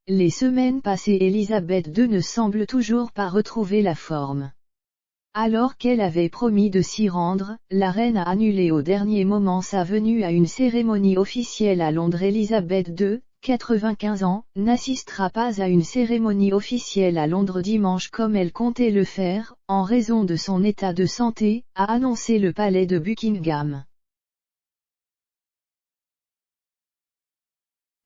Les semaines passées, Élisabeth II ne semble toujours pas retrouver la forme. Alors qu'elle avait promis de s'y rendre, la reine a annulé au dernier moment sa venue à une cérémonie officielle à Londres. Élisabeth II, 95 ans, n'assistera pas à une cérémonie officielle à Londres dimanche comme elle comptait le faire, en raison de son état de santé, a annoncé le palais de Buckingham.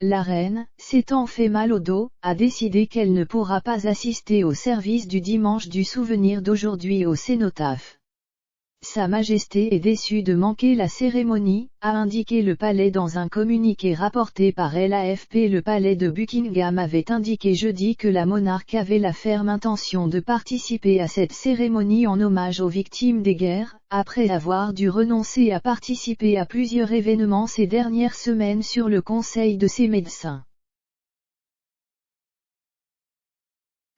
La reine, s'étant fait mal au dos, a décidé qu'elle ne pourra pas assister au service du dimanche du souvenir d'aujourd'hui au cénotaphe. Sa Majesté est déçue de manquer la cérémonie, a indiqué le palais dans un communiqué rapporté par l'AFP. Le palais de Buckingham avait indiqué jeudi que la monarque avait la ferme intention de participer à cette cérémonie en hommage aux victimes des guerres, après avoir dû renoncer à participer à plusieurs événements ces dernières semaines sur le conseil de ses médecins.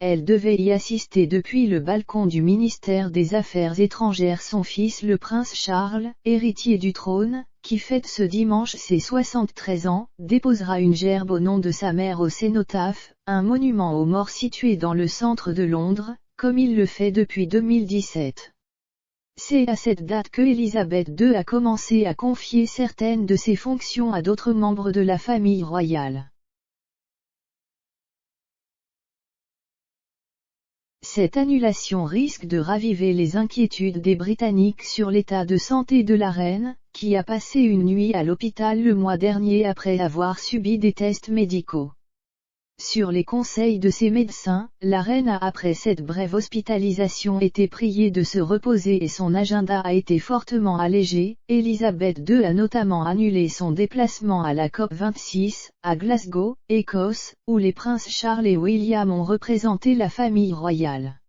Elle devait y assister depuis le balcon du ministère des Affaires étrangères. Son fils le prince Charles, héritier du trône, qui fête ce dimanche ses 73 ans, déposera une gerbe au nom de sa mère au cénotaphe, un monument aux morts situé dans le centre de Londres, comme il le fait depuis 2017. C'est à cette date que Élisabeth II a commencé à confier certaines de ses fonctions à d'autres membres de la famille royale. Cette annulation risque de raviver les inquiétudes des Britanniques sur l'état de santé de la reine, qui a passé une nuit à l'hôpital le mois dernier après avoir subi des tests médicaux. Sur les conseils de ses médecins, la reine a après cette brève hospitalisation été priée de se reposer et son agenda a été fortement allégé. Élisabeth II a notamment annulé son déplacement à la COP26, à Glasgow, Écosse, où les princes Charles et William ont représenté la famille royale.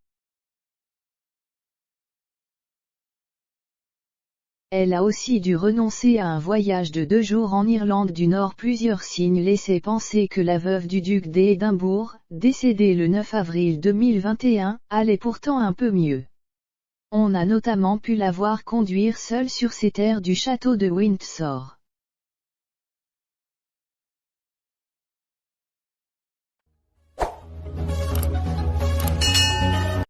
Elle a aussi dû renoncer à un voyage de 2 jours en Irlande du Nord. Plusieurs signes laissaient penser que la veuve du duc d'Édimbourg, décédée le 9 avril 2021, allait pourtant un peu mieux. On a notamment pu la voir conduire seule sur ses terres du château de Windsor.